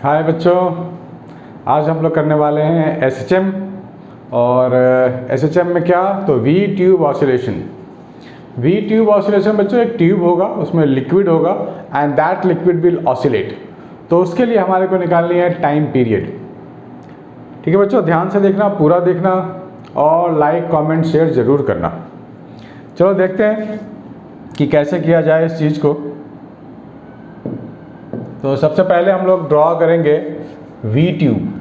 हाय बच्चों, आज हम लोग करने वाले हैं SHM। और SHM में क्या, तो V tube oscillation. V tube oscillation बच्चों, एक ट्यूब होगा, उसमें लिक्विड होगा and that liquid will oscillate. तो उसके लिए हमारे को निकालनी है टाइम पीरियड। ठीक है बच्चों, ध्यान से देखना, पूरा देखना और लाइक कमेंट शेयर ज़रूर करना। चलो देखते हैं कि कैसे किया जाए इस चीज़ को। तो सबसे पहले हम लोग ड्रॉ करेंगे वी ट्यूब।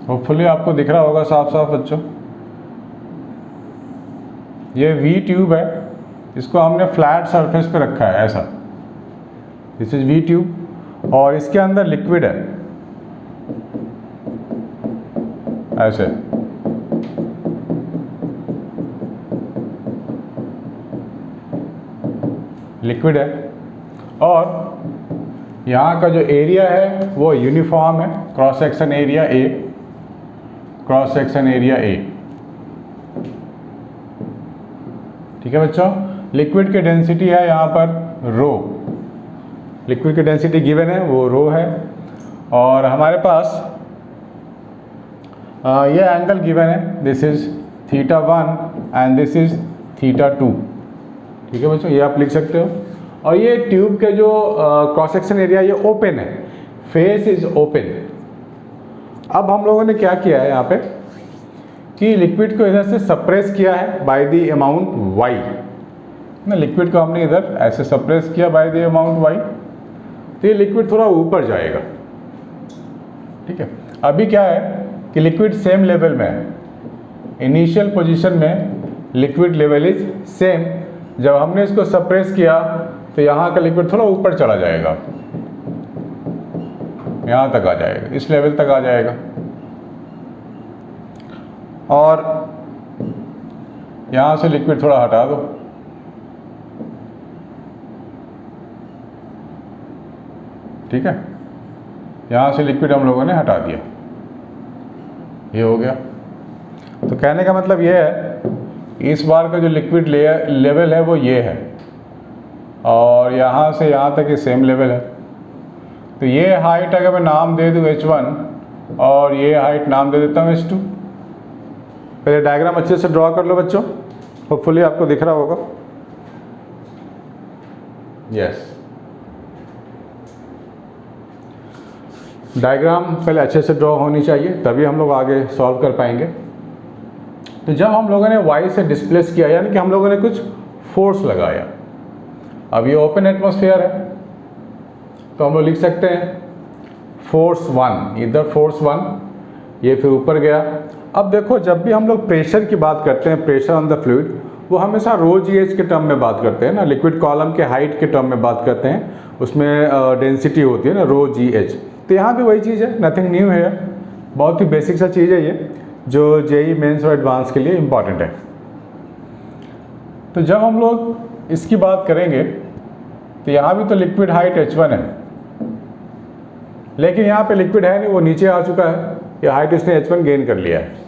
होपफुली आपको दिख रहा होगा साफ साफ बच्चों। ये वी ट्यूब है, इसको हमने फ्लैट सरफेस पे रखा है ऐसा। दिस इज वी ट्यूब और इसके अंदर लिक्विड है ऐसे। लिक्विड है और यहाँ का जो एरिया है वो यूनिफॉर्म है, cross section area A, cross section area A. ठीक है बच्चों, लिक्विड की डेंसिटी है यहाँ पर रो, लिक्विड की डेंसिटी गिवन है वो रो है। और हमारे पास ये एंगल गिवन है, this is θ1 and this is θ2। ठीक है बच्चों, ये आप लिख सकते हो। और ये ट्यूब के जो क्रॉस सेक्शन एरिया ये ओपन है, फेस इज ओपन। अब हम लोगों ने क्या किया है यहाँ पे कि लिक्विड को इधर से सप्रेस किया है बाय द अमाउंट y ना। लिक्विड को हमने इधर ऐसे सप्रेस किया बाय द अमाउंट y, तो ये लिक्विड थोड़ा ऊपर जाएगा। ठीक है, अभी क्या है कि लिक्विड सेम लेवल में है, इनिशियल पोजीशन में लिक्विड लेवल इज सेम। जब हमने इसको सप्रेस किया तो यहाँ का लिक्विड थोड़ा ऊपर चला जाएगा, यहाँ तक आ जाएगा, इस लेवल तक आ जाएगा। और यहाँ से लिक्विड थोड़ा हटा दो, ठीक है, यहाँ से लिक्विड हम लोगों ने हटा दिया, ये हो गया। तो कहने का मतलब ये है इस बार का जो लिक्विड लेवल है वो ये है और यहाँ से यहाँ तक ये सेम लेवल है। तो ये हाइट अगर मैं नाम दे दूँ h1 और ये हाइट नाम दे देता हूँ h2। पहले डायग्राम अच्छे से ड्रॉ कर लो बच्चों, होपफुली आपको दिख रहा होगा। यस, डायग्राम पहले अच्छे से ड्रॉ होनी चाहिए, तभी हम लोग आगे सॉल्व कर पाएंगे। तो जब हम लोगों ने y से डिस्प्लेस किया, यानी कि हम लोगों ने कुछ फोर्स लगाया, अब ये ओपन एटमॉस्फेयर है, तो हम लोग लिख सकते हैं फोर्स 1, इधर फोर्स 1, ये फिर ऊपर गया। अब देखो, जब भी हम लोग प्रेशर की बात करते हैं, प्रेशर ऑन द फ्लूइड, वो हमेशा रो जी एच के टर्म में बात करते हैं ना, लिक्विड कॉलम के हाइट के टर्म में बात करते हैं, उसमें डेंसिटी होती है ना रो जी एच। तो यहाँ भी वही चीज़ है, नथिंग न्यू है, बहुत ही बेसिक सा चीज़ है ये, जो जेई मेंस और एडवांस के लिए इम्पॉर्टेंट है। तो जब हम लोग इसकी बात करेंगे तो यहाँ भी तो लिक्विड हाइट h1 है, लेकिन यहाँ पे लिक्विड है नहीं, वो नीचे आ चुका है, ये हाइट इसने h1 गेन कर लिया है।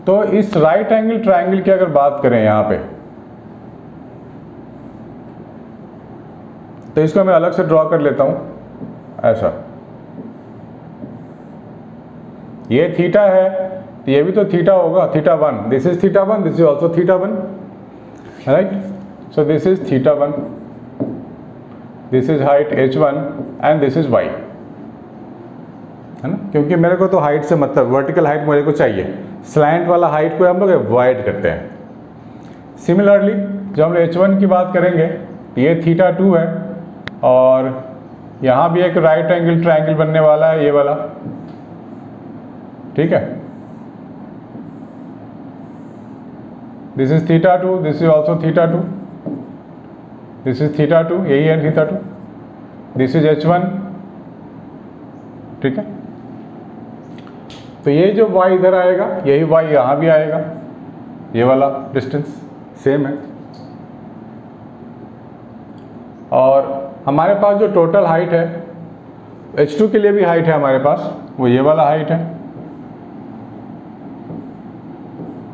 तो इस राइट एंगल ट्रायंगल की अगर बात करें यहाँ पे, तो इसको मैं अलग से ड्रॉ कर लेता हूँ ऐसा। ये थीटा है, तो ये भी तो थीटा होगा, θ1, this is θ1, this is also θ1, right. So this is θ1, this is height h1 and this is y, है ना, क्योंकि मेरे को तो हाइट से मतलब वर्टिकल हाइट मेरे को चाहिए, स्लैंट वाला हाइट को हम लोग अवॉइड करते हैं। सिमिलरली जब हम h1 की बात करेंगे, ये θ2 है और यहाँ भी एक राइट एंगल ट्रायंगल बनने वाला है, ये वाला, ठीक है। This is θ2, this is also θ2, this is θ2, यही है θ2, दिस इज h1, ठीक है। तो ये जो y इधर आएगा, यही y यहाँ भी आएगा, ये वाला डिस्टेंस सेम है। और हमारे पास जो टोटल हाइट है H2 के लिए भी हाइट है हमारे पास, वो ये वाला हाइट है।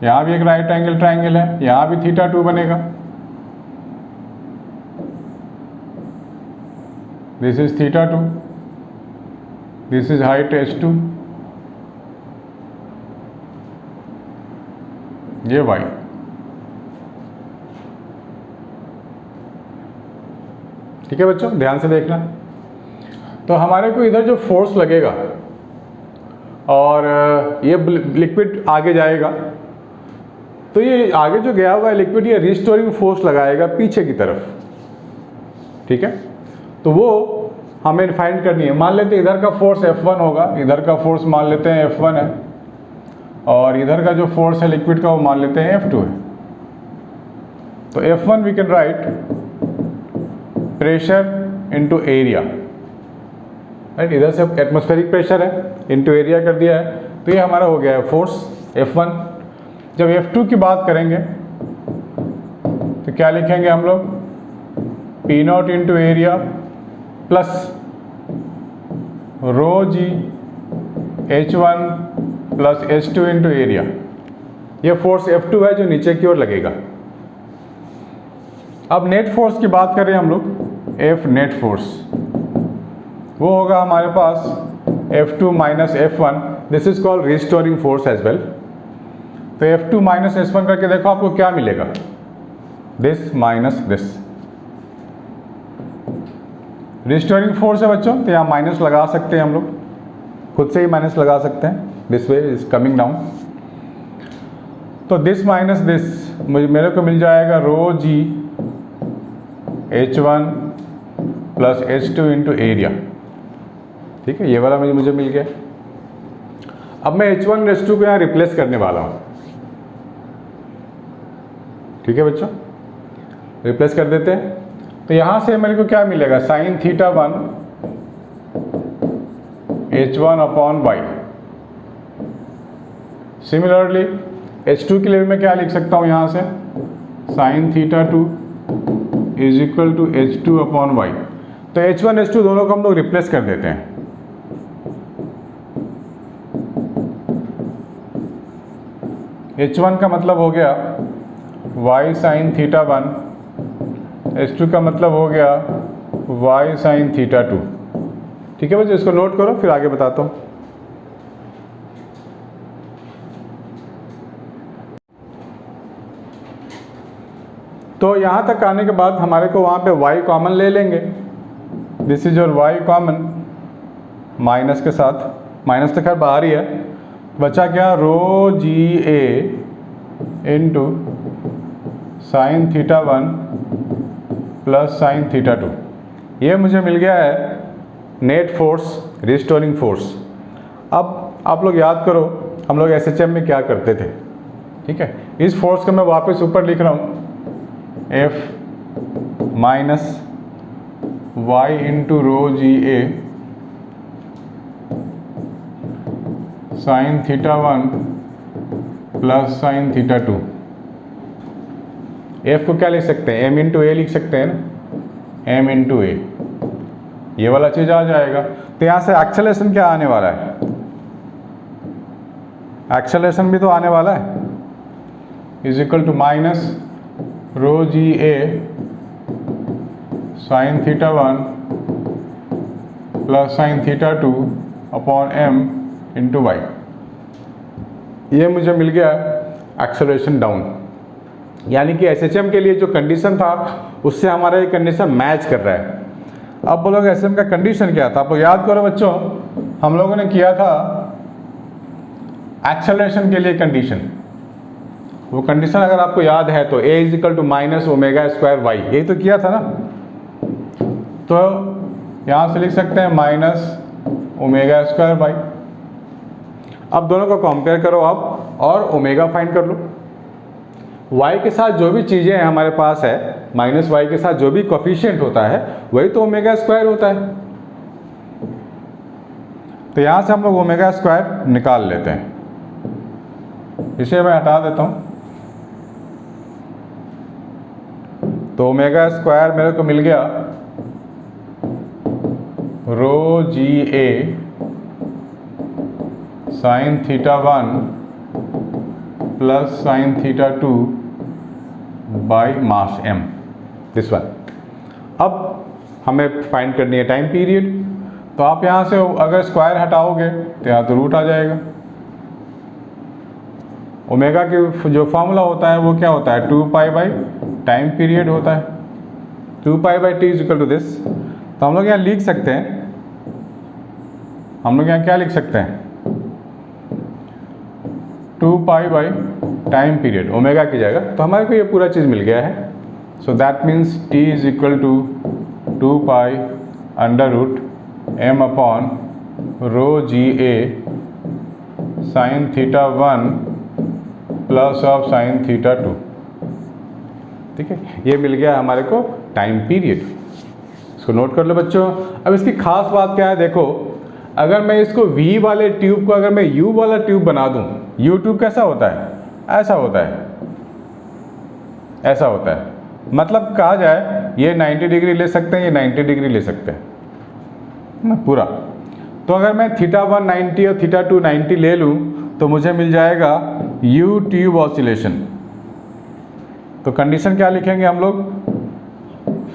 यहाँ भी एक राइट एंगल ट्राइंगल है, यहाँ भी θ2 बनेगा। This is θ2, this is height H2, ये y। ठीक है बच्चों, ध्यान से देखना। तो हमारे को इधर जो फोर्स लगेगा और ये लिक्विड आगे जाएगा, तो ये आगे जो गया हुआ है लिक्विड, ये रिस्टोरिंग फोर्स लगाएगा पीछे की तरफ। ठीक है, तो वो हमें फाइंड करनी है। मान लेते हैं इधर का फोर्स F1 होगा, इधर का फोर्स मान लेते हैं F1 है, और इधर का जो फोर्स है लिक्विड का वो मान लेते हैं F2 है। तो F1 we can write pressure into area, right. इधर से एटमॉस्फेरिक प्रेशर है, इनटू एरिया कर दिया है, तो ये हमारा हो गया है फोर्स F1। जब F2 की बात करेंगे तो क्या लिखेंगे हम लोग, P0 into area plus rho g H1 plus H2 into area. ये फोर्स F2 है जो नीचे की ओर लगेगा। अब नेट फोर्स की बात करें हम लोग, F नेट फोर्स, वो होगा हमारे पास F2 minus F1, this is called restoring force as well. तो F2 माइनस S1 करके देखो आपको क्या मिलेगा, this minus this. Restoring force है बच्चों, तो यहाँ माइनस लगा सकते हैं हम लोग, खुद से ही माइनस लगा सकते हैं, this way is coming down. तो दिस माइनस दिस मेरे को मिल जाएगा रो g H1 plus H2 into area. ठीक है, ये वाला मुझे मिल गया। अब मैं H1 और H2 को यहाँ रिप्लेस करने वाला हूँ। ठीक है बच्चों, रिप्लेस कर देते हैं। तो यहाँ से मेरे को क्या मिलेगा, sign θ1 H1 upon y। Similarly H2 के लिए मैं क्या लिख सकता हूँ यहाँ से, sine θ2 is equal to H2 upon y। तो H1 H2 दोनों को हम लोग रिप्लेस कर देते हैं। H1 का मतलब हो गया y साइन θ1, H2 का मतलब हो गया y साइन θ2। ठीक है बच्चों, इसको नोट करो, फिर आगे बताता हूँ। तो यहाँ तक आने के बाद हमारे को वहाँ पे y कॉमन ले लेंगे, this is your y common minus के साथ, माइनस तो खैर बाहर ही है, बचा क्या रो जी ए इंटू साइन θ1 प्लस साइन θ2। ये मुझे मिल गया है नेट फोर्स, रिस्टोरिंग फोर्स। अब आप लोग याद करो हम लोग SHM में क्या करते थे। ठीक है, इस फोर्स को मैं वापस ऊपर लिख रहा हूँ, F minus y into rho g A sine θ1 plus sine θ2। F को क्या लिख सकते हैं, m इंटू ए लिख सकते हैं ना, m इंटू ए, ये वाला चीज आ जाएगा। तो यहाँ से एक्सेलरेशन क्या आने वाला है, एक्सेलरेशन भी तो आने वाला है, is equal to minus rho g A sine θ1 plus sine θ2 upon m into y. ये मुझे मिल गया एक्सेलरेशन डाउन। यानी कि SHM के लिए जो कंडीशन था उससे हमारा ये कंडीशन मैच कर रहा है। अब बोलोगे SHM का कंडीशन क्या था, आप लोग याद करो बच्चों, हम लोगों ने किया था एक्सेलरेशन के लिए कंडीशन। वो कंडीशन अगर आपको याद है तो a is equal to minus omega square y, यही तो किया था ना। तो यहाँ से लिख सकते हैं माइनस ओमेगा स्क्वायर वाई। अब दोनों को कंपेयर करो आप और ओमेगा फाइंड कर लो। y के साथ जो भी चीज़ें हैं हमारे पास है, माइनस y के साथ जो भी कोफिशिएंट होता है वही तो ओमेगा स्क्वायर होता है। तो यहाँ से हम लोग ओमेगा स्क्वायर निकाल लेते हैं, इसे मैं हटा देता हूँ। तो ओमेगा स्क्वायर मेरे को मिल गया rho g A sine theta 1 plus sine theta 2 by mass m, this one. अब हमें फाइंड करनी है टाइम पीरियड, तो आप यहाँ से अगर स्क्वायर हटाओगे तो यहाँ तो रूट आ जाएगा। ओमेगा की जो फॉर्मूला होता है वो क्या होता है, 2 पाई बाई टाइम पीरियड होता है, 2 pi by T is equal to this. तो हम लोग यहाँ लिख सकते हैं, हम लोग यहाँ क्या लिख सकते हैं, 2 pi by time period omega की जगह, तो हमारे को ये पूरा चीज़ मिल गया है। So that means T is equal to 2 pi under root m upon rho g A sine theta 1 plus of sine theta 2। ठीक है, ये मिल गया हमारे को टाइम पीरियड। इसको नोट कर लो बच्चों। अब इसकी खास बात क्या है, देखो अगर मैं इसको V वाले ट्यूब को अगर मैं U वाला ट्यूब बना दूं, U ट्यूब कैसा होता है, ऐसा होता है, ऐसा होता है। मतलब कहा जाए ये 90 डिग्री ले सकते हैं, ये 90 डिग्री ले सकते हैं ना पूरा। तो अगर मैं थीटा 1 90 और थीटा 2 90 ले लूँ तो मुझे मिल जाएगा U ट्यूब ऑसिलेशन। तो कंडीशन क्या लिखेंगे हम लोग,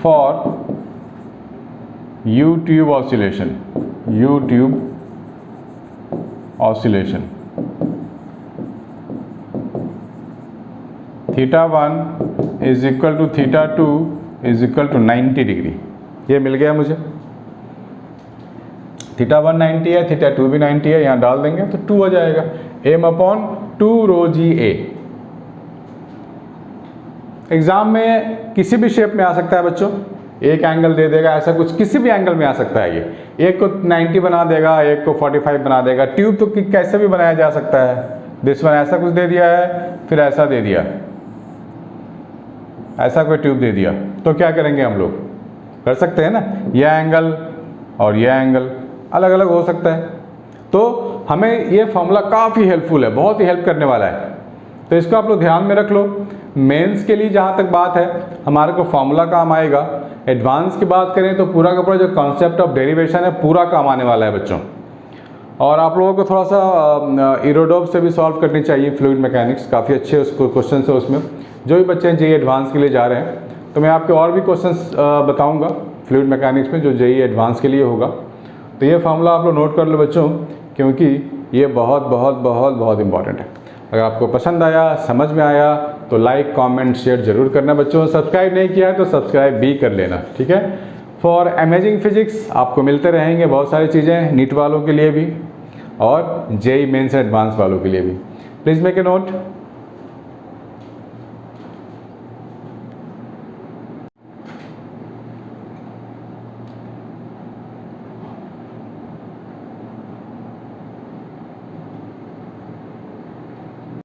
for U tube oscillation, U tube oscillation theta 1 is equal to theta 2 is equal to 90 degree. ये मिल गया मुझे, थीटा 1 90 है, थीटा 2 भी 90 है, यहाँ डाल देंगे तो 2 आ जाएगा, m अपॉन 2 रो जी ए। एग्जाम में किसी भी शेप में आ सकता है बच्चों, एक एंगल दे देगा, ऐसा कुछ किसी भी एंगल में आ सकता है। ये एक को 90 बना देगा, एक को 45 बना देगा। ट्यूब तो कैसे भी बनाया जा सकता है। दिस वन ऐसा कुछ दे दिया है, फिर ऐसा दे दिया, ऐसा कोई ट्यूब दे दिया, तो क्या करेंगे हम लोग, कर सकते हैं ना, यह एंगल और यह एंगल अलग अलग हो सकता है। तो हमें ये फॉर्मूला काफ़ी हेल्पफुल है, बहुत ही हेल्प करने वाला है। तो इसको आप लोग ध्यान में रख लो। मेंस के लिए जहाँ तक बात है हमारे को फॉर्मूला काम आएगा। एडवांस की बात करें तो पूरा का पूरा जो कॉन्सेप्ट ऑफ डेरिवेशन है पूरा काम आने वाला है बच्चों। और आप लोगों को थोड़ा सा इरोडोब से भी सॉल्व करनी चाहिए, फ्लूइड मैकेनिक्स काफ़ी अच्छे उसको क्वेश्चन है उसमें। जो भी बच्चे जेईई एडवांस के लिए जा रहे हैं तो मैं आपके और भी क्वेश्चंस बताऊंगा फ्लूइड मैकेनिक्स में जो जेईई एडवांस के लिए होगा। तो ये फार्मूला आप लोग नोट कर लो बच्चों, क्योंकि ये बहुत बहुत बहुत बहुत इंपॉर्टेंट है। अगर आपको पसंद आया, समझ में आया तो लाइक कमेंट शेयर जरूर करना बच्चों। सब्सक्राइब नहीं किया है तो सब्सक्राइब भी कर लेना, ठीक है। फॉर अमेजिंग फिजिक्स आपको मिलते रहेंगे बहुत सारी चीज़ें, नीट वालों के लिए भी और जेईई मेंस एडवांस वालों के लिए भी। Please make a note.